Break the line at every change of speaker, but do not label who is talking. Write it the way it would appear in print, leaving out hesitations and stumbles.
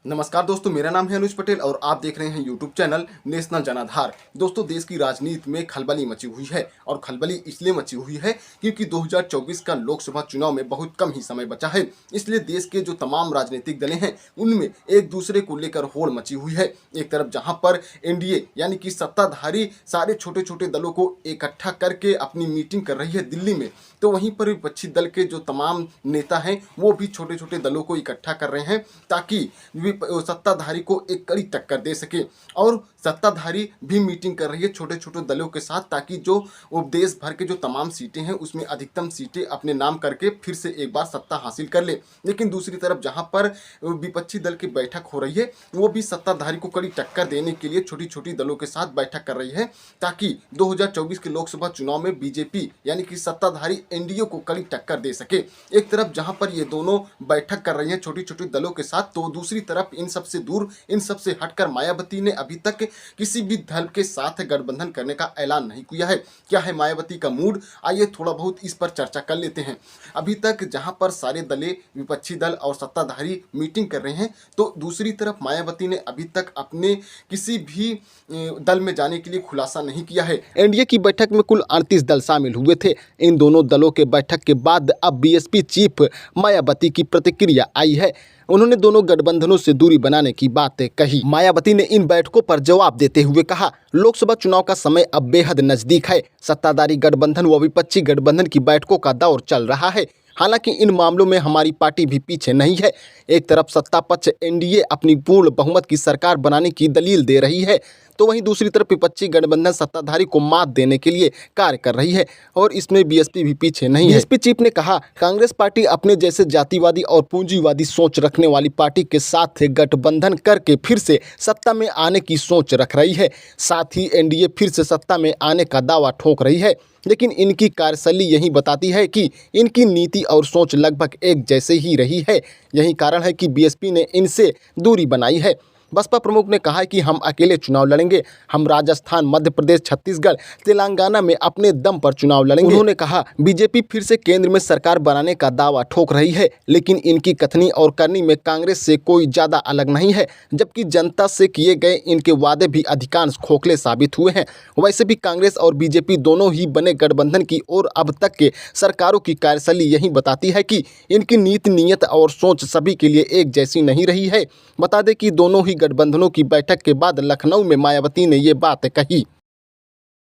नमस्कार दोस्तों, मेरा नाम है अनुज पटेल और आप देख रहे हैं यूट्यूब चैनल नेशनल जनाधार। दोस्तों, देश की राजनीति में खलबली मची हुई है और खलबली इसलिए मची हुई है क्योंकि 2024 का लोकसभा चुनाव में बहुत कम ही समय बचा है। इसलिए देश के जो तमाम राजनीतिक दलें हैं उनमें एक दूसरे को लेकर होड़ मची हुई है। एक तरफ जहां पर एनडीए यानी कि सत्ताधारी सारे छोटे छोटे दलों को इकट्ठा करके अपनी मीटिंग कर रही है दिल्ली में, तो वहीं पर विपक्षी दल के जो तमाम नेता हैं वो भी छोटे छोटे दलों को इकट्ठा कर रहे हैं ताकि सत्ताधारी को एक कड़ी टक्कर दे सके। और सत्ताधारी भी मीटिंग कर रही है छोटे छोटे दलों के साथ ताकि जो देश भर के जो तमाम सीटें हैं उसमें अधिकतम सीटें अपने नाम करके फिर से एक बार सत्ता हासिल कर ले। लेकिन दूसरी तरफ जहां पर विपक्षी दल की बैठक हो रही है वो भी सत्ताधारी को कड़ी टक्कर देने के लिए छोटी छोटी दलों के साथ बैठक कर रही है ताकि 2024 के लोकसभा चुनाव में बीजेपी यानी कि सत्ताधारी एनडीए को कड़ी टक्कर दे सके। एक तरफ जहां पर ये दोनों बैठक कर रही हैं छोटी छोटी दलों के साथ, तो दूसरी तरफ इन सबसे दूर, इन सबसे हटकर मायावती ने अभी तक किसी भी दल के साथ गठबंधन करने का ऐलान नहीं किया है। क्या है मायावती का मूड, आइए थोड़ा बहुत इस पर चर्चा कर लेते हैं। अभी तक जहां पर सारे दलें, विपक्षी दल और सत्ताधारी मीटिंग कर रहे हैं, तो दूसरी तरफ मायावती ने अभी तक अपने किसी भी दल में जाने के लिए खुलासा नहीं किया है। एनडीए की बैठक में कुल 38 दल शामिल हुए थे। इन दोनों दलों के बैठक के बाद अब बीएसपी चीफ मायावती की प्रतिक्रिया आई है। उन्होंने दोनों गठबंधनों से दूरी बनाने की बातें कही। मायावती ने इन बैठकों पर जवाब देते हुए कहा, लोकसभा चुनाव का समय अब बेहद नजदीक है। सत्ताधारी गठबंधन व विपक्षी गठबंधन की बैठकों का दौर चल रहा है। हालांकि इन मामलों में हमारी पार्टी भी पीछे नहीं है। एक तरफ सत्ता पक्ष एनडीए अपनी पूर्ण बहुमत की सरकार बनाने की दलील दे रही है, तो वहीं दूसरी तरफ विपक्षी गठबंधन सत्ताधारी को मात देने के लिए कार्य कर रही है और इसमें बीएसपी भी पीछे नहीं है। बीएसपी चीफ ने कहा, कांग्रेस पार्टी अपने जैसे जातिवादी और पूंजीवादी सोच रखने वाली पार्टी के साथ गठबंधन करके फिर से सत्ता में आने की सोच रख रही है। साथ ही एनडीए फिर से सत्ता में आने का दावा ठोक रही है, लेकिन इनकी कार्यशैली यही बताती है कि इनकी नीति और सोच लगभग एक जैसे ही रही है। यही कारण है कि बीएसपी ने इनसे दूरी बनाई है। बसपा प्रमुख ने कहा कि हम अकेले चुनाव लड़ेंगे। हम राजस्थान, मध्य प्रदेश, छत्तीसगढ़, तेलंगाना में अपने दम पर चुनाव लड़ेंगे। उन्होंने कहा, बीजेपी फिर से केंद्र में सरकार बनाने का दावा ठोक रही है, लेकिन इनकी कथनी और करनी में कांग्रेस से कोई ज़्यादा अलग नहीं है, जबकि जनता से किए गए इनके वादे भी अधिकांश खोखले साबित हुए हैं। वैसे भी कांग्रेस और बीजेपी दोनों ही बने गठबंधन की और अब तक के सरकारों की कार्यशैली यही बताती है कि इनकी नीति, नीयत और सोच सभी के लिए एक जैसी नहीं रही है। बता दें कि दोनों ही गठबंधनों की बैठक के बाद लखनऊ में मायावती ने ये बात कही।